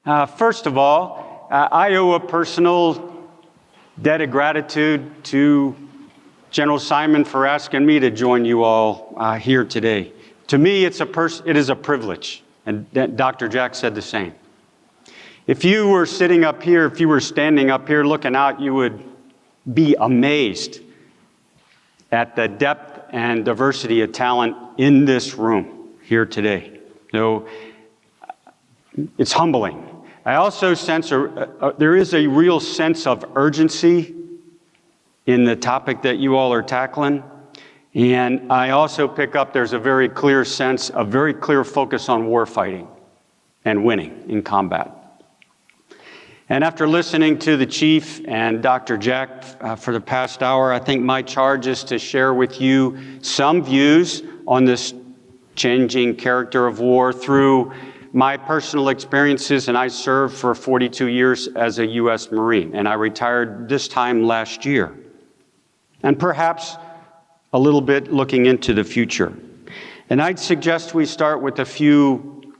First of all, I owe a personal debt of gratitude to General Simon for asking me to join you all here today. To me, it is a privilege, and Dr. Jack said the same. If you were sitting up here, if you were standing up here looking out, you would be amazed at the depth and diversity of talent in this room here today. So it's humbling. I also sense there is a real sense of urgency in the topic that you all are tackling. And I also pick up there's a very clear sense, a very clear focus on war fighting and winning in combat. And after listening to the Chief and Dr. Jack for the past hour, I think my charge is to share with you some views on this changing character of war through my personal experiences, and I served for 42 years as a U.S. Marine, and I retired this time last year. And perhaps a little bit looking into the future. And I'd suggest we start with a few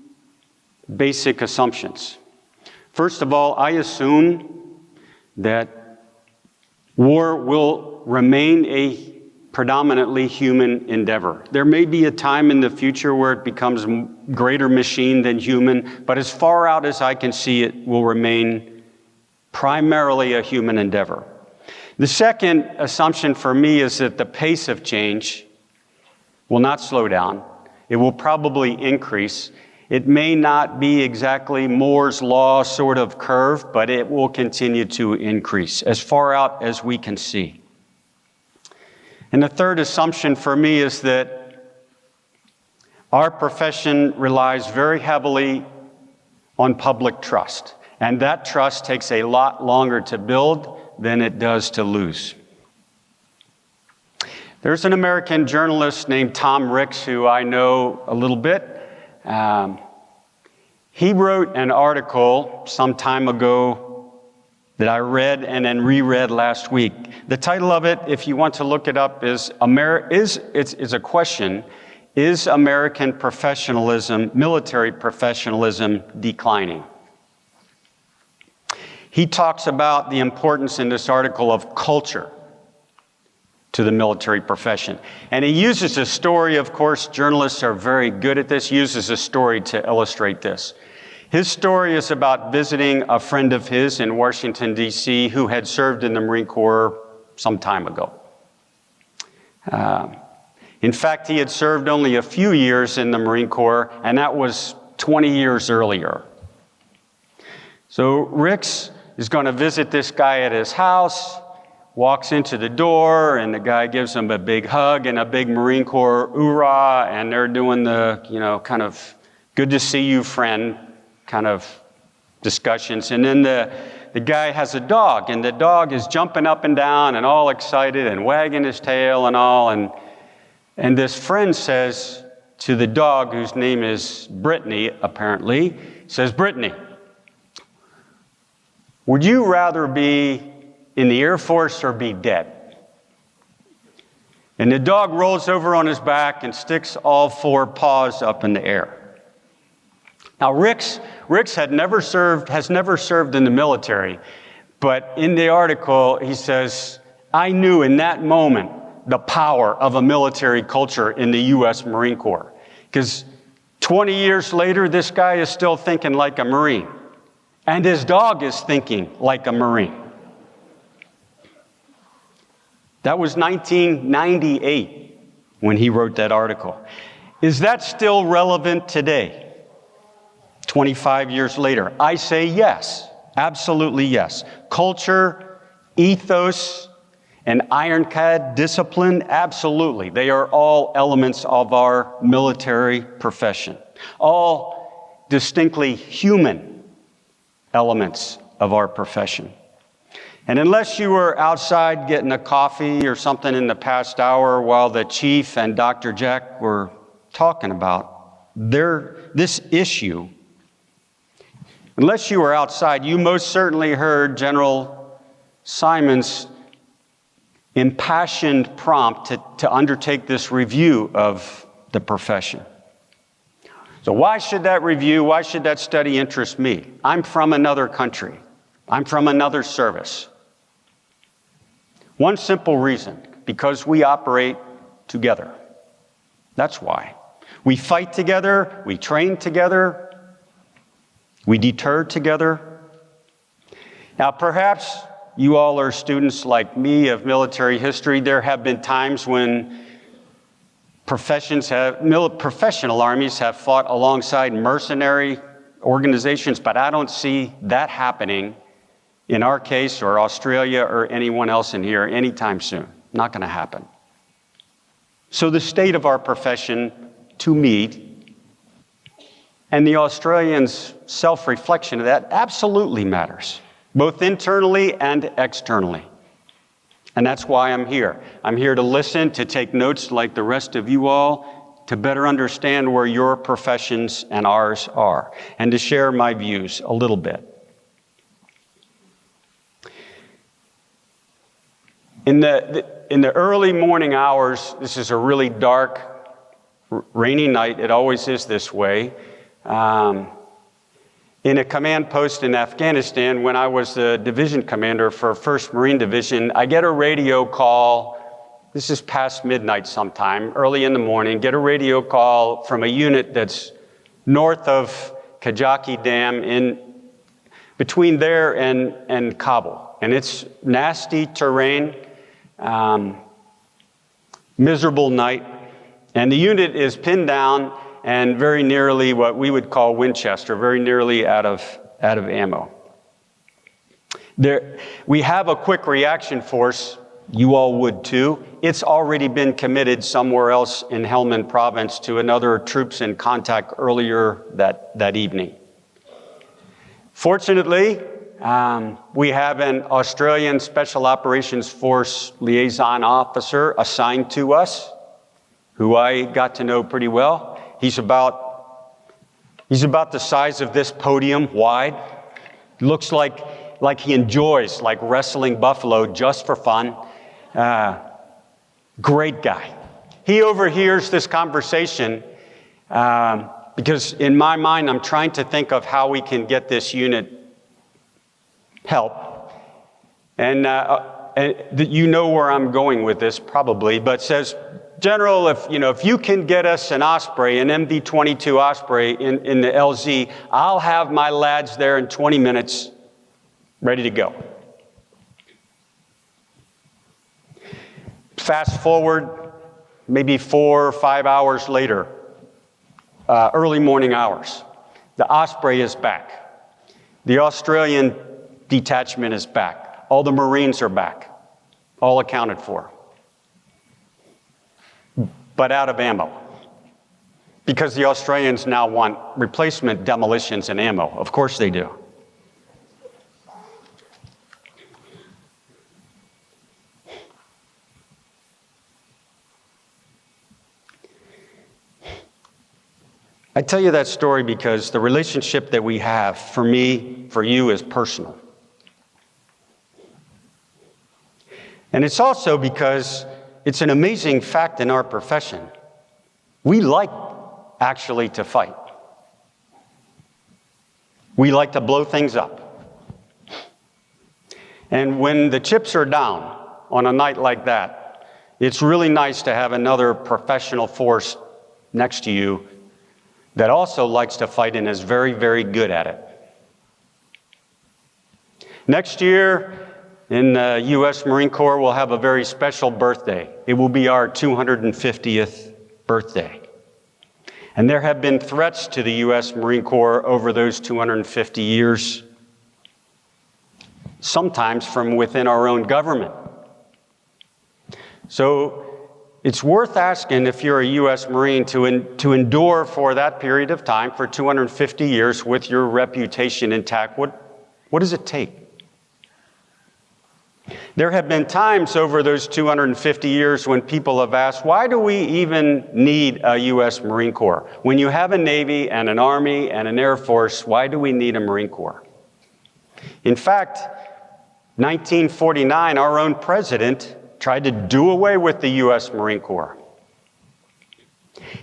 basic assumptions. First of all, I assume that war will remain a predominantly human endeavor. There may be a time in the future where it becomes greater machine than human, but as far out as I can see, it will remain primarily a human endeavor. The second assumption for me is that the pace of change will not slow down. It will probably increase. It may not be exactly Moore's law sort of curve, but it will continue to increase as far out as we can see. And the third assumption for me is that our profession relies very heavily on public trust. And that trust takes a lot longer to build than it does to lose. There's an American journalist named Tom Ricks who I know a little bit. He wrote an article some time ago that I read and then reread last week. The title of it, if you want to look it up, is a question: is American professionalism, military professionalism, declining? He talks about the importance in this article of culture to the military profession. And he uses a story, of course, journalists are very good at this, uses a story to illustrate this. His story is about visiting a friend of his in Washington, D.C., who had served in the Marine Corps some time ago. In fact, he had served only a few years in the Marine Corps, and that was 20 years earlier. So Ricks is going to visit this guy at his house, walks into the door, and the guy gives him a big hug and a big Marine Corps hoorah, and they're doing the, kind of good to see you, friend, kind of discussions. And then the guy has a dog, and the dog is jumping up and down and all excited and wagging his tail and all. And this friend says to the dog, whose name is Brittany, apparently, says, "Brittany, would you rather be in the Air Force or be dead?" And the dog rolls over on his back and sticks all four paws up in the air. Now, Ricks has never served in the military, but in the article, he says, I knew in that moment the power of a military culture in the U.S. Marine Corps. Because 20 years later, this guy is still thinking like a Marine. And his dog is thinking like a Marine. That was 1998 when he wrote that article. Is that still relevant today? 25 years later, I say yes, absolutely yes. Culture, ethos, and ironclad discipline, absolutely. They are all elements of our military profession. All distinctly human elements of our profession. And unless you were outside getting a coffee or something in the past hour while the Chief and Dr. Jack were talking about this issue, unless you were outside, you most certainly heard General Simon's impassioned prompt to undertake this review of the profession. So why should that review, why should that study interest me? I'm from another country. I'm from another service. One simple reason, because we operate together. That's why. We fight together, we train together, we deter together. Now, perhaps you all are students like me of military history. There have been times when professional armies have fought alongside mercenary organizations, but I don't see that happening in our case or Australia or anyone else in here anytime soon. Not going to happen. So the state of our profession, to me, and the Australians' self-reflection of that absolutely matters, both internally and externally. And that's why I'm here. I'm here to listen, to take notes like the rest of you all, to better understand where your professions and ours are, and to share my views a little bit. In the early morning hours, this is a really dark, rainy night. It always is this way. In a command post in Afghanistan, when I was the division commander for 1st Marine Division, I get a radio call. This is past midnight sometime, early in the morning, get a radio call from a unit that's north of Kajaki Dam in between there and Kabul. And it's nasty terrain, miserable night. And the unit is pinned down and very nearly what we would call Winchester, very nearly out of ammo. We have a quick reaction force. You all would too. It's already been committed somewhere else in Helmand province to another troops in contact earlier that evening. Fortunately, we have an Australian Special Operations Force liaison officer assigned to us, who I got to know pretty well. He's about the size of this podium wide. Looks like he enjoys like wrestling buffalo just for fun. Great guy. He overhears this conversation because in my mind, I'm trying to think of how we can get this unit help. And you know where I'm going with this probably, but says, General, if you can get us an Osprey, an MV-22 Osprey in the LZ, I'll have my lads there in 20 minutes ready to go. Fast forward maybe 4 or 5 hours later, early morning hours. The Osprey is back. The Australian detachment is back. All the Marines are back, all accounted for. But out of ammo. Because the Australians now want replacement demolitions and ammo. Of course they do. I tell you that story because the relationship that we have, for me, for you, is personal. And it's also because it's an amazing fact in our profession. We like actually to fight. We like to blow things up. And when the chips are down on a night like that, it's really nice to have another professional force next to you that also likes to fight and is very, very good at it. Next year, in the U.S. Marine Corps, we'll have a very special birthday. It will be our 250th birthday. And there have been threats to the U.S. Marine Corps over those 250 years, sometimes from within our own government. So it's worth asking if you're a U.S. Marine to endure for that period of time, for 250 years, with your reputation intact. What does it take? There have been times over those 250 years when people have asked, why do we even need a U.S. Marine Corps? When you have a Navy and an Army and an Air Force, why do we need a Marine Corps? In fact, 1949, our own president tried to do away with the U.S. Marine Corps.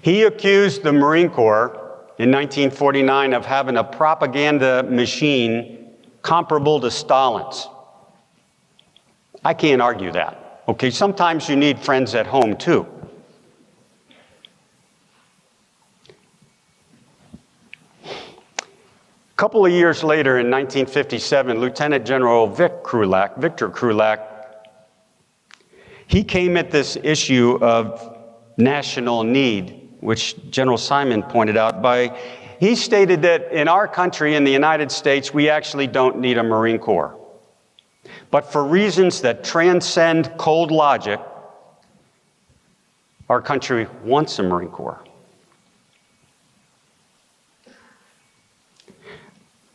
He accused the Marine Corps in 1949 of having a propaganda machine comparable to Stalin's. I can't argue that. Okay, sometimes you need friends at home too. A couple of years later, in 1957, Lieutenant General Victor Krulak, he came at this issue of national need, which General Simon pointed out he stated that in our country, in the United States, we actually don't need a Marine Corps. But for reasons that transcend cold logic, our country wants a Marine Corps.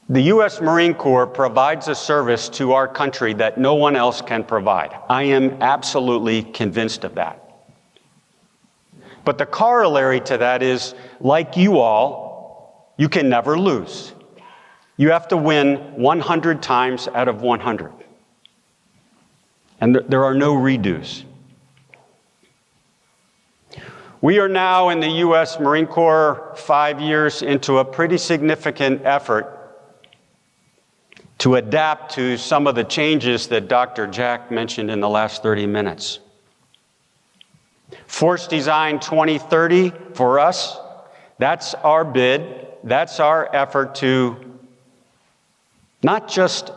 The U.S. Marine Corps provides a service to our country that no one else can provide. I am absolutely convinced of that. But the corollary to that is, like you all, you can never lose. You have to win 100 times out of 100. And there are no redos. We are now in the U.S. Marine Corps 5 years into a pretty significant effort to adapt to some of the changes that Dr. Jack mentioned in the last 30 minutes. Force Design 2030 for us, that's our bid, that's our effort to not just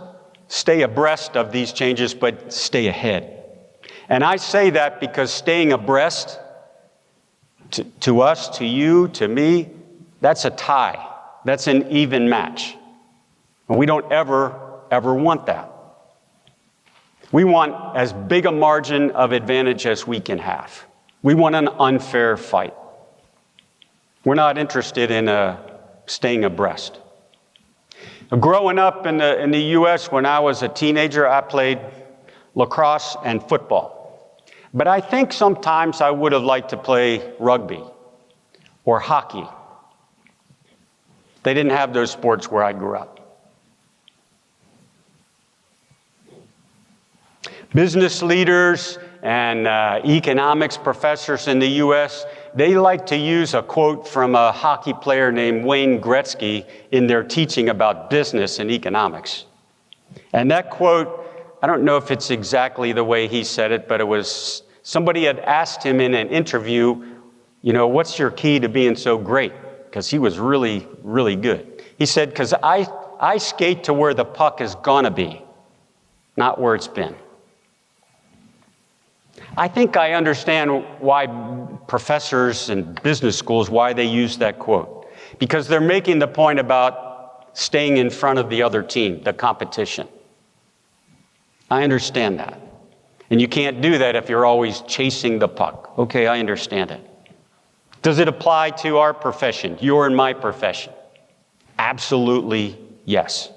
stay abreast of these changes, but stay ahead. And I say that because staying abreast to us, to you, to me, that's a tie. That's an even match. And we don't ever want that. We want as big a margin of advantage as we can have. We want an unfair fight. We're not interested in staying abreast. Growing up in the U.S., when I was a teenager, I played lacrosse and football. But I think sometimes I would have liked to play rugby or hockey. They didn't have those sports where I grew up. Business leaders and economics professors in the U.S., they like to use a quote from a hockey player named Wayne Gretzky in their teaching about business and economics. And that quote, I don't know if it's exactly the way he said it, but it was somebody had asked him in an interview, what's your key to being so great? Because he was really, really good. He said, because I skate to where the puck is gonna be, not where it's been. I think I understand why professors and business schools, why they use that quote. Because they're making the point about staying in front of the other team, the competition. I understand that. And you can't do that if you're always chasing the puck. Okay, I understand it. Does it apply to our profession, your and my profession? Absolutely yes.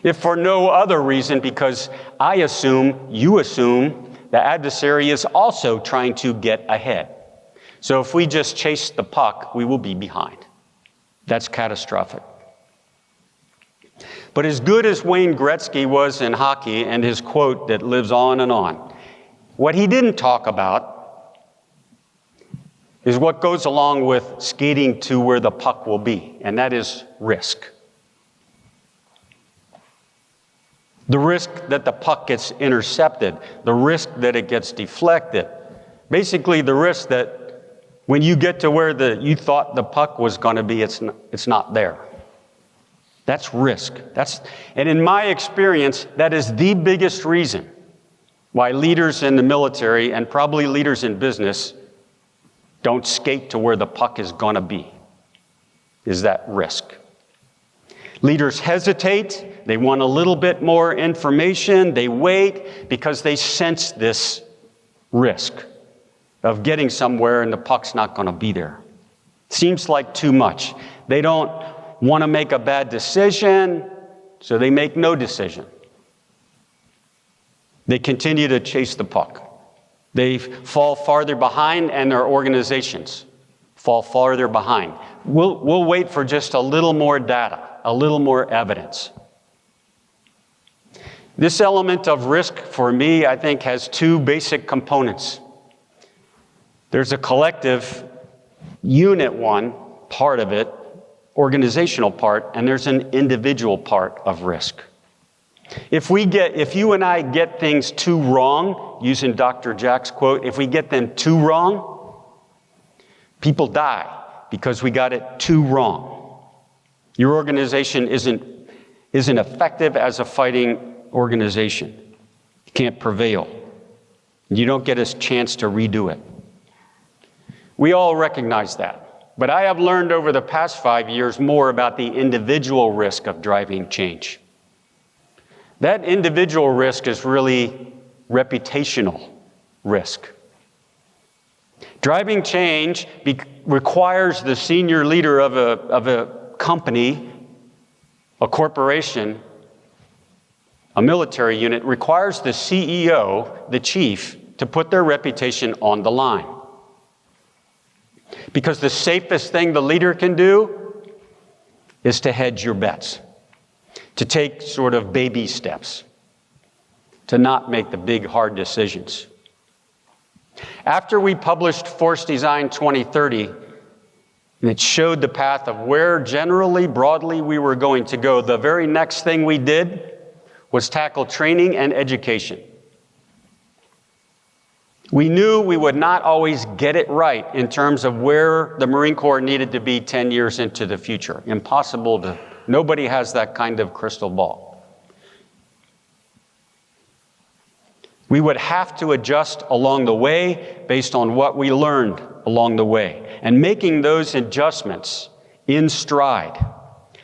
If for no other reason, because you assume, the adversary is also trying to get ahead. So if we just chase the puck, we will be behind. That's catastrophic. But as good as Wayne Gretzky was in hockey and his quote that lives on and on, what he didn't talk about is what goes along with skating to where the puck will be, and that is risk. The risk that the puck gets intercepted, the risk that it gets deflected. Basically, the risk that when you get to where you thought the puck was going to be, it's not there. That's risk. And in my experience, that is the biggest reason why leaders in the military and probably leaders in business don't skate to where the puck is going to be, is that risk. Leaders hesitate. They want a little bit more information. They wait because they sense this risk of getting somewhere and the puck's not going to be there. Seems like too much. They don't want to make a bad decision, so they make no decision. They continue to chase the puck. They fall farther behind, and their organizations fall farther behind. We'll wait for just a little more data, a little more evidence. This element of risk, for me, I think, has two basic components. There's a collective unit one part of it, organizational part, and there's an individual part of risk. If you and I get things too wrong, using Dr. Jack's quote, if we get them too wrong, people die because we got it too wrong. Your organization isn't effective as a fighting organization. You can't prevail. You don't get a chance to redo it. We all recognize that. But I have learned over the past 5 years more about the individual risk of driving change. That individual risk is really reputational risk. Driving change requires the senior leader of a company, a corporation, a military unit, requires the CEO, the chief, to put their reputation on the line. Because the safest thing the leader can do is to hedge your bets, to take sort of baby steps, to not make the big, hard decisions. After we published Force Design 2030, and it showed the path of where generally, broadly, we were going to go, the very next thing we did was tackle training and education. We knew we would not always get it right in terms of where the Marine Corps needed to be 10 years into the future. Nobody has that kind of crystal ball. We would have to adjust along the way based on what we learned along the way. And making those adjustments in stride,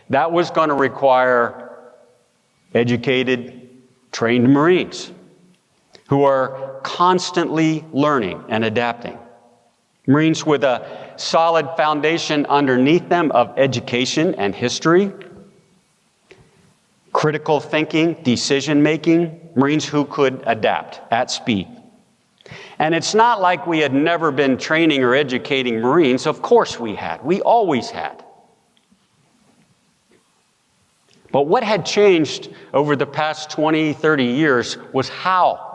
that was going to require educated, trained Marines who are constantly learning and adapting. Marines with a solid foundation underneath them of education and history, critical thinking, decision-making, Marines who could adapt at speed. And it's not like we had never been training or educating Marines. Of course we had. We always had. But what had changed over the past 20, 30 years was how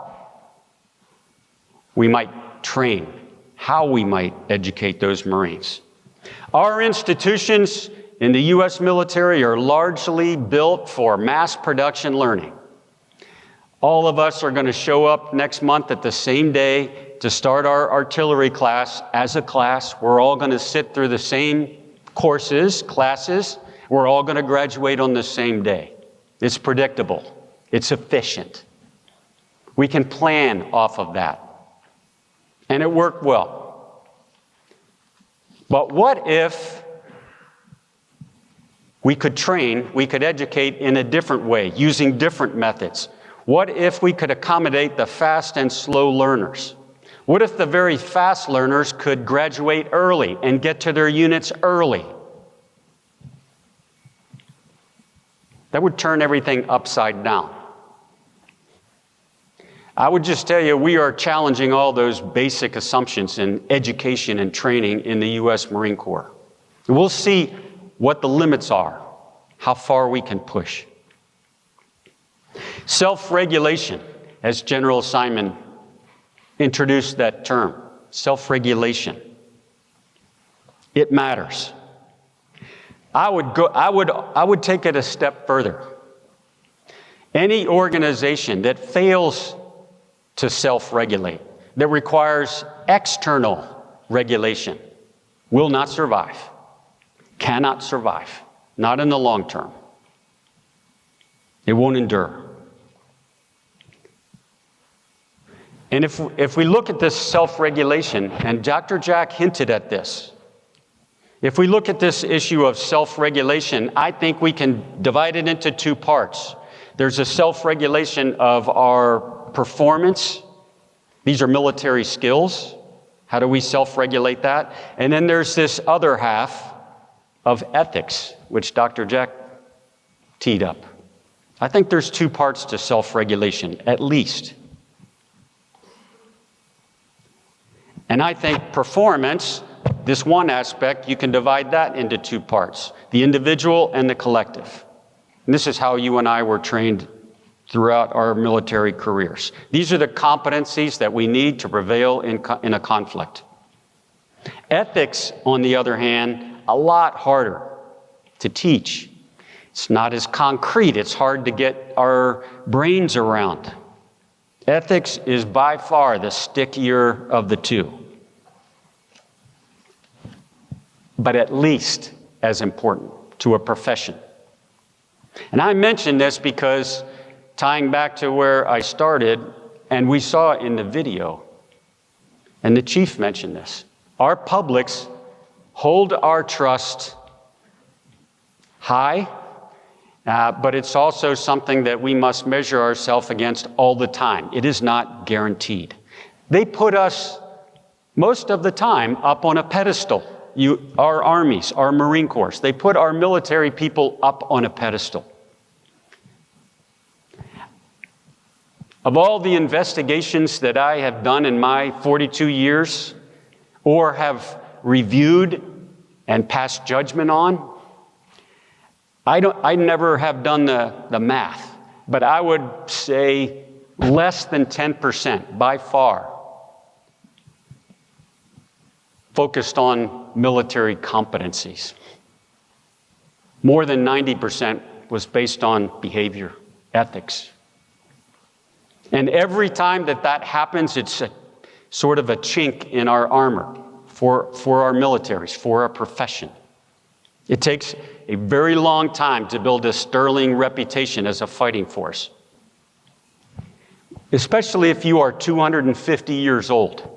we might train, how we might educate those Marines. Our institutions in the U.S. military are largely built for mass production learning. All of us are going to show up next month at the same day to start our artillery class as a class. We're all going to sit through the same classes. We're all going to graduate on the same day. It's predictable. It's efficient. We can plan off of that. And it worked well. But what if we could train, we could educate in a different way, using different methods? What if we could accommodate the fast and slow learners? What if the very fast learners could graduate early and get to their units early? That would turn everything upside down. I would just tell you, we are challenging all those basic assumptions in education and training in the U.S. Marine Corps. We'll see what the limits are, how far we can push. Self-regulation, as General Simon introduced that term, self-regulation. It matters. I would take it a step further. Any organization that fails to self-regulate, that requires external regulation, will not survive, cannot survive, not in the long term. It won't endure. And if we look at this self-regulation, and Dr. Jack hinted at this, if we look at this issue of self-regulation, I think we can divide it into two parts. There's a self-regulation of our performance. These are military skills. How do we self-regulate that? And then there's this other half of ethics, which Dr. Jack teed up. I think there's two parts to self-regulation, at least. And I think performance, this one aspect, you can divide that into two parts, the individual and the collective. And this is how you and I were trained throughout our military careers. These are the competencies that we need to prevail in a conflict. Ethics, on the other hand, a lot harder to teach. It's not as concrete. It's hard to get our brains around. Ethics is by far the stickier of the two, but at least as important to a profession. And I mention this because, tying back to where I started, and we saw it in the video, and the chief mentioned this, our publics hold our trust high, but it's also something that we must measure ourselves against all the time. It is not guaranteed. They put us, most of the time, up on a pedestal. Our armies, our Marine Corps, they put our military people up on a pedestal. Of all the investigations that I have done in my 42 years, or have reviewed and passed judgment on, I never have done the math, but I would say less than 10% by far focused on military competencies. More than 90% was based on behavior, ethics. And every time that happens, it's a sort of a chink in our armor for our militaries, for our profession. It takes a very long time to build a sterling reputation as a fighting force, especially if you are 250 years old.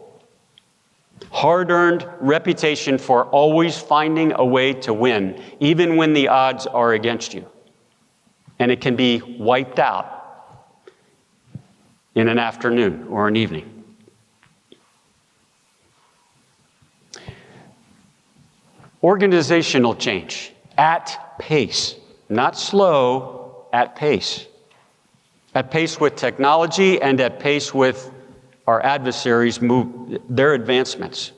Hard-earned reputation for always finding a way to win, even when the odds are against you. And it can be wiped out in an afternoon or an evening. Organizational change at pace, not slow, at pace. At pace with technology and at pace with our adversaries move their advancements.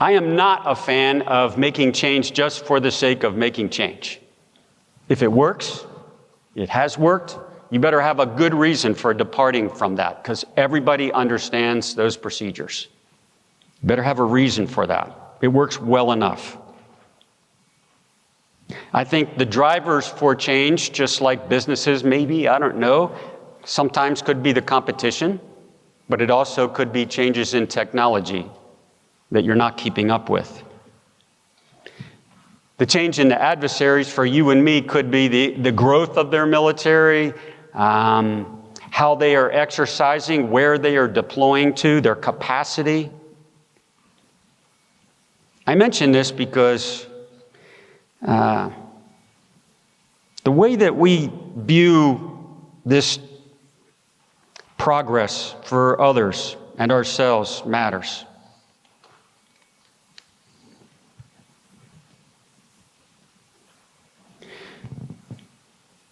I am not a fan of making change just for the sake of making change. If it works, it has worked, you better have a good reason for departing from that, because everybody understands those procedures. You better have a reason for that. It works well enough. I think the drivers for change, just like businesses maybe, I don't know, sometimes could be the competition, but it also could be changes in technology that you're not keeping up with. The change in the adversaries for you and me could be the growth of their military, how they are exercising, where they are deploying to, their capacity. I mention this because the way that we view this progress for others and ourselves matters.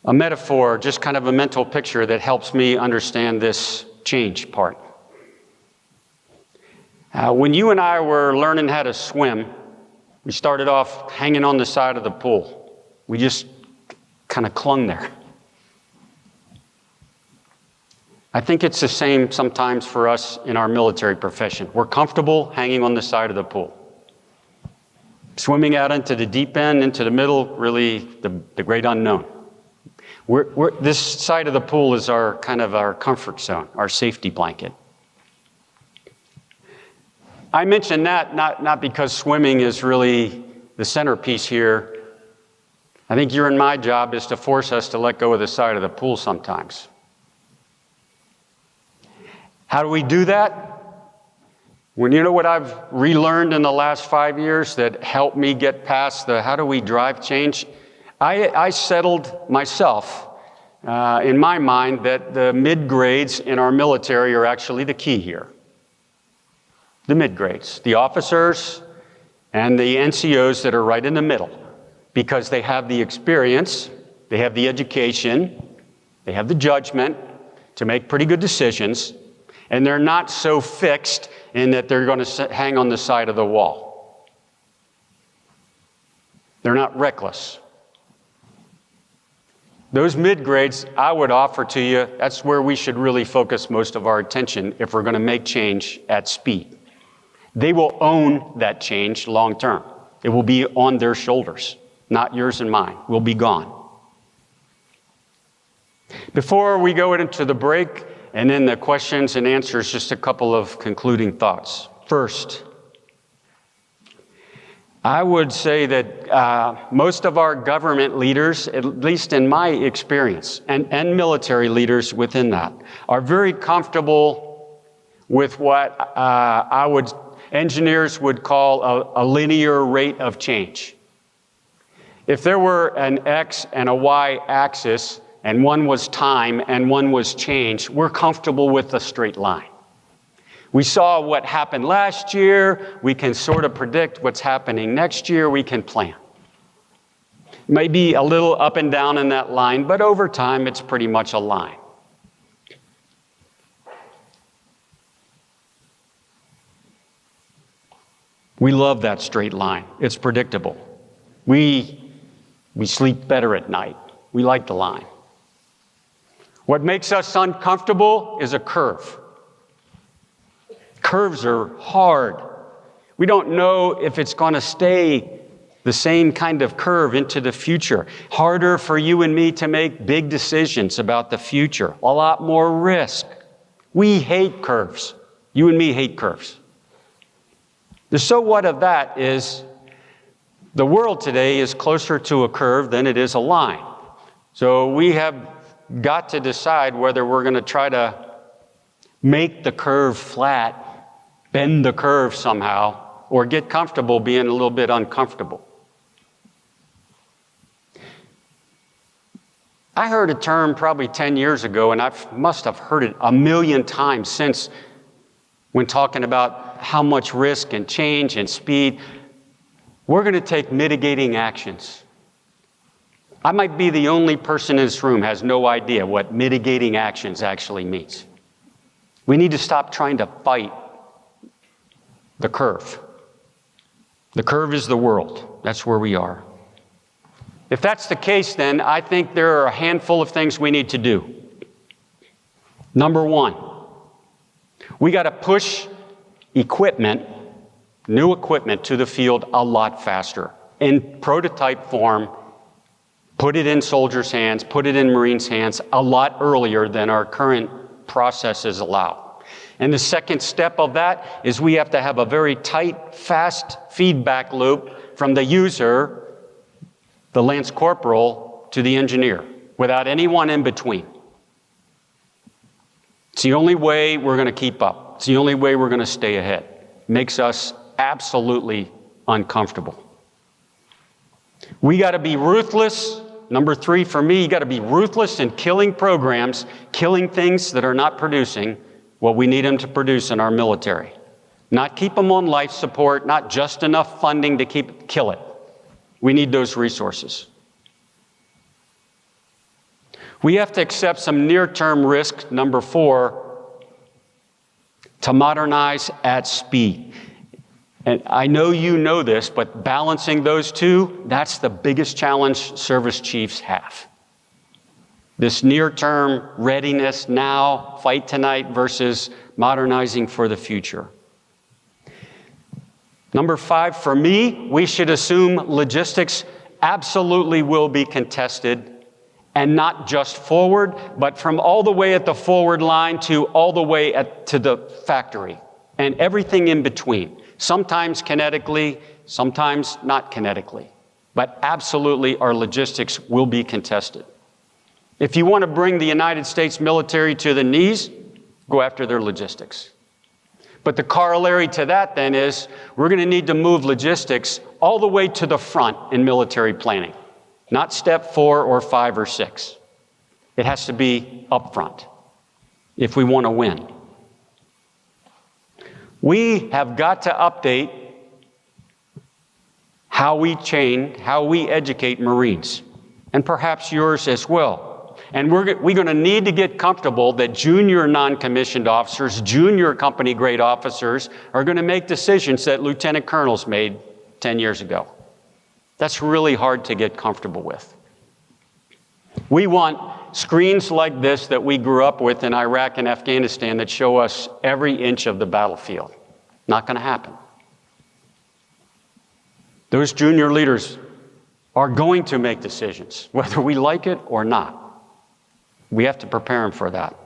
A metaphor, just kind of a mental picture that helps me understand this change part. When you and I were learning how to swim, we started off hanging on the side of the pool. We just kind of clung there. I think it's the same sometimes for us in our military profession. We're comfortable hanging on the side of the pool. Swimming out into the deep end, into the middle, really the great unknown. This side of the pool is our kind of our comfort zone, our safety blanket. I mention that not because swimming is really the centerpiece here. I think your and my job is to force us to let go of the side of the pool sometimes. How do we do that? When you know what I've relearned in the last 5 years that helped me get past the how do we drive change? I settled myself in my mind that the mid-grades in our military are actually the key here. The mid-grades, the officers and the NCOs that are right in the middle, because they have the experience, they have the education, they have the judgment to make pretty good decisions, and they're not so fixed in that they're going to hang on the side of the wall. They're not reckless. Those mid-grades, I would offer to you, that's where we should really focus most of our attention if we're going to make change at speed. They will own that change long term. It will be on their shoulders, not yours and mine. We'll be gone. Before we go into the break and then the questions and answers, just a couple of concluding thoughts. First, I would say that most of our government leaders, at least in my experience, and military leaders within that, are very comfortable with what engineers would call a linear rate of change. If there were an X and a Y axis, and one was time and one was change, we're comfortable with a straight line. We saw what happened last year. We can sort of predict what's happening next year. We can plan. Maybe a little up and down in that line, but over time, it's pretty much a line. We love that straight line. It's predictable. We sleep better at night. We like the line. What makes us uncomfortable is a curve. Curves are hard. We don't know if it's going to stay the same kind of curve into the future. Harder for you and me to make big decisions about the future. A lot more risk. We hate curves. You and me hate curves. The so what of that is the world today is closer to a curve than it is a line. So we have got to decide whether we're going to try to make the curve flat, bend the curve somehow, or get comfortable being a little bit uncomfortable. I heard a term probably 10 years ago, and I must have heard it a million times since, when talking about how much risk and change and speed. We're going to take mitigating actions. I might be the only person in this room who has no idea what mitigating actions actually means. We need to stop trying to fight the curve. The curve is the world. That's where we are. If that's the case, then I think there are a handful of things we need to do. Number one, we got to push equipment, new equipment, to the field a lot faster in prototype form. Put it in soldiers' hands, put it in Marines' hands a lot earlier than our current processes allow. And the second step of that is we have to have a very tight, fast feedback loop from the user, the Lance Corporal, to the engineer, without anyone in between. It's the only way we're going to keep up. It's the only way we're going to stay ahead. It makes us absolutely uncomfortable. We got to be ruthless. Number three, for me, you got to be ruthless in killing programs, killing things that are not producing what we need them to produce in our military. Not keep them on life support, not just enough funding to kill it. We need those resources. We have to accept some near-term risk, number four, to modernize at speed. And I know you know this, but balancing those two, that's the biggest challenge service chiefs have. This near-term readiness now, fight tonight, versus modernizing for the future. Number five, for me, we should assume logistics absolutely will be contested, and not just forward, but from all the way at the forward line to all the way to the factory, and everything in between. Sometimes kinetically, sometimes not kinetically. But absolutely, our logistics will be contested. If you want to bring the United States military to the knees, go after their logistics. But the corollary to that then is we're going to need to move logistics all the way to the front in military planning, not step 4 or 5 or 6. It has to be up front if we want to win. We have got to update how we train, how we educate Marines, and perhaps yours as well. And we're going to need to get comfortable that junior non-commissioned officers, junior company grade officers are going to make decisions that lieutenant colonels made 10 years ago. That's really hard to get comfortable with. We want screens like this that we grew up with in Iraq and Afghanistan that show us every inch of the battlefield. Not going to happen. Those junior leaders are going to make decisions, whether we like it or not. We have to prepare them for that.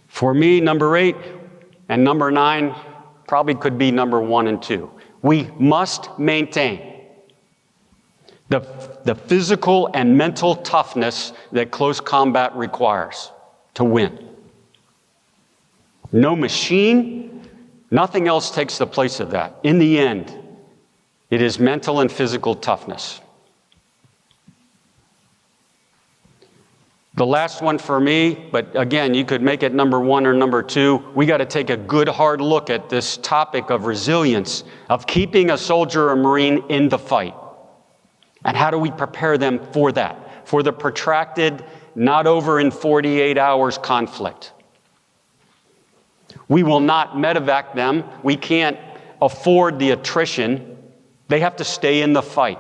For me, number 8 and number 9 probably could be number 1 and 2. We must maintain the physical and mental toughness that close combat requires to win. No machine, nothing else takes the place of that. In the end, it is mental and physical toughness. The last one for me, but again, you could make it number 1 or number 2. We got to take a good hard look at this topic of resilience, of keeping a soldier or Marine in the fight. And how do we prepare them for that? For the protracted, not over in 48 hours conflict. We will not medevac them. We can't afford the attrition. They have to stay in the fight.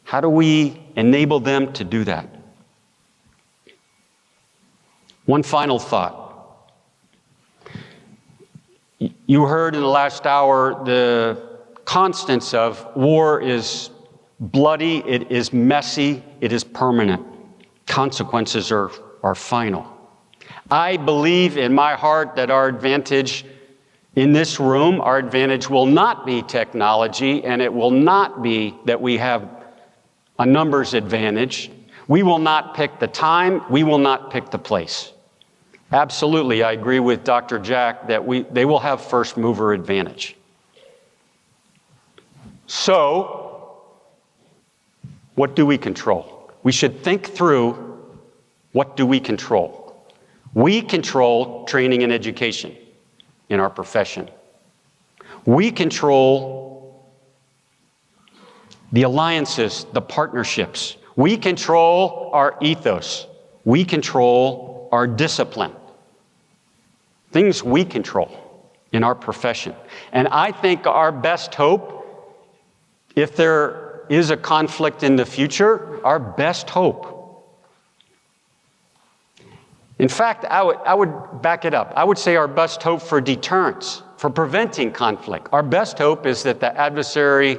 How do we enable them to do that? One final thought. You heard in the last hour the constants of war is bloody, it is messy, it is permanent. Consequences are final. I believe in my heart that our advantage in this room, our advantage will not be technology, and it will not be that we have a numbers advantage. We will not pick the time, we will not pick the place. Absolutely, I agree with Dr. Jack that they will have first mover advantage. So, what do we control? We should think through, what do we control? We control training and education in our profession. We control the alliances, the partnerships. We control our ethos. We control our discipline. Things we control in our profession. And I think our best hope, if there is a conflict in the future, our best hope. In fact, I would back it up. I would say our best hope for deterrence, for preventing conflict. Our best hope is that the adversary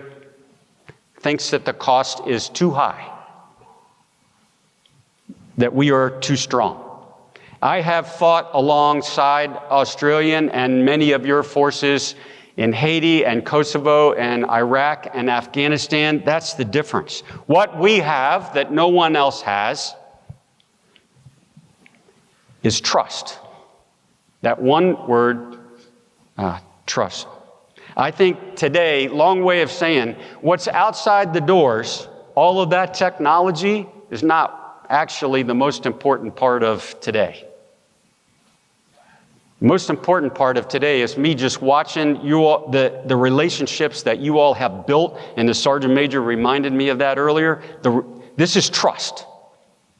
thinks that the cost is too high, that we are too strong. I have fought alongside Australian and many of your forces in Haiti and Kosovo and Iraq and Afghanistan. That's the difference. What we have that no one else has is trust. That one word, trust. I think today, long way of saying, what's outside the doors, all of that technology is not actually the most important part of today. The most important part of today is me just watching you all, the relationships that you all have built, and the Sergeant Major reminded me of that earlier. This is trust.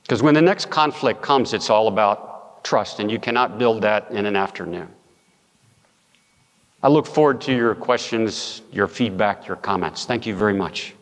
Because when the next conflict comes, it's all about trust, and you cannot build that in an afternoon. I look forward to your questions, your feedback, your comments. Thank you very much.